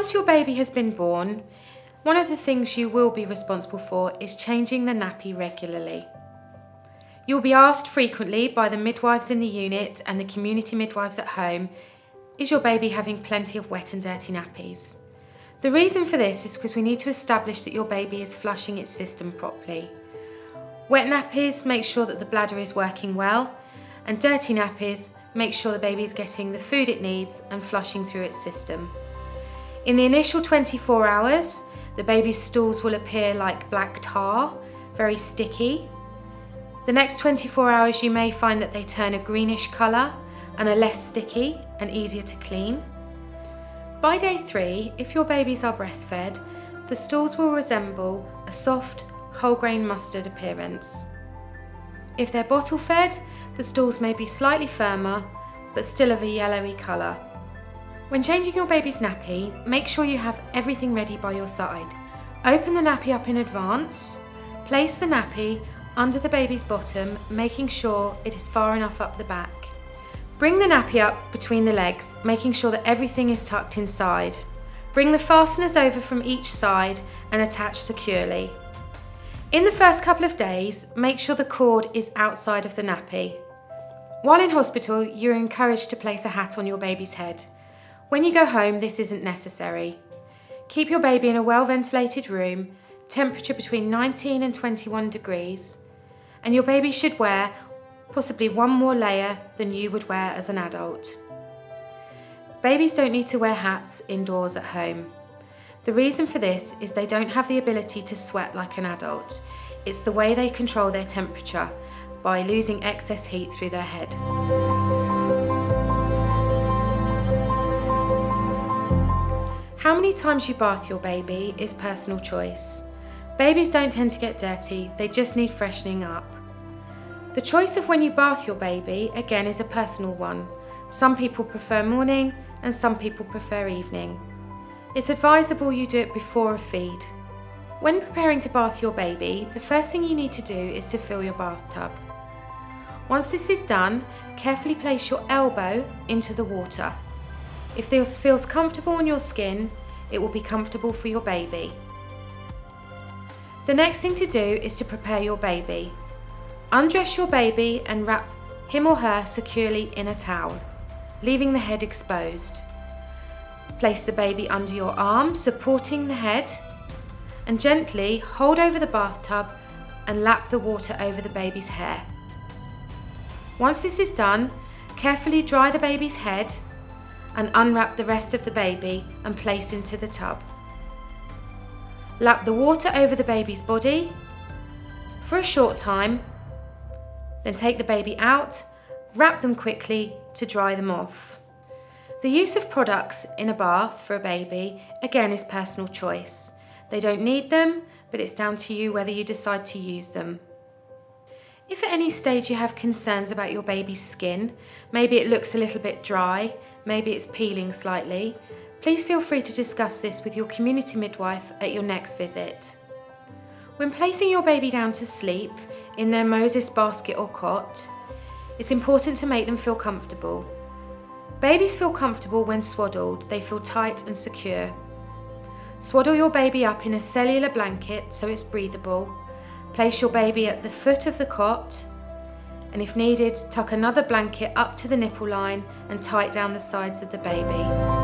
Once your baby has been born, one of the things you will be responsible for is changing the nappy regularly. You'll be asked frequently by the midwives in the unit and the community midwives at home, is your baby having plenty of wet and dirty nappies? The reason for this is because we need to establish that your baby is flushing its system properly. Wet nappies make sure that the bladder is working well, and dirty nappies make sure the baby is getting the food it needs and flushing through its system. In the initial 24 hours, the baby's stools will appear like black tar, very sticky. The next 24 hours you may find that they turn a greenish colour and are less sticky and easier to clean. By day 3, if your babies are breastfed, the stools will resemble a soft, whole grain mustard appearance. If they're bottle fed, the stools may be slightly firmer, but still of a yellowy colour. When changing your baby's nappy, make sure you have everything ready by your side. Open the nappy up in advance, place the nappy under the baby's bottom, making sure it is far enough up the back. Bring the nappy up between the legs, making sure that everything is tucked inside. Bring the fasteners over from each side and attach securely. In the first couple of days, make sure the cord is outside of the nappy. While in hospital, you're encouraged to place a hat on your baby's head. When you go home, this isn't necessary. Keep your baby in a well-ventilated room, temperature between 19 and 21 degrees, and your baby should wear possibly one more layer than you would wear as an adult. Babies don't need to wear hats indoors at home. The reason for this is they don't have the ability to sweat like an adult. It's the way they control their temperature, by losing excess heat through their head. How many times you bath your baby is personal choice. Babies don't tend to get dirty, they just need freshening up. The choice of when you bath your baby, again, is a personal one. Some people prefer morning and some people prefer evening. It's advisable you do it before a feed. When preparing to bath your baby, the first thing you need to do is to fill your bathtub. Once this is done, carefully place your elbow into the water. If this feels comfortable on your skin, it will be comfortable for your baby. The next thing to do is to prepare your baby. Undress your baby and wrap him or her securely in a towel, leaving the head exposed. Place the baby under your arm, supporting the head, and gently hold over the bathtub and lap the water over the baby's hair. Once this is done, carefully dry the baby's head and unwrap the rest of the baby and place into the tub. Lap the water over the baby's body for a short time, then take the baby out, wrap them quickly to dry them off. The use of products in a bath for a baby, again, is personal choice. They don't need them, but it's down to you whether you decide to use them. If at any stage you have concerns about your baby's skin, maybe it looks a little bit dry, maybe it's peeling slightly, please feel free to discuss this with your community midwife at your next visit. When placing your baby down to sleep in their Moses basket or cot, it's important to make them feel comfortable. Babies feel comfortable when swaddled, they feel tight and secure. Swaddle your baby up in a cellular blanket so it's breathable. Place your baby at the foot of the cot, and if needed, tuck another blanket up to the nipple line and tight down the sides of the baby.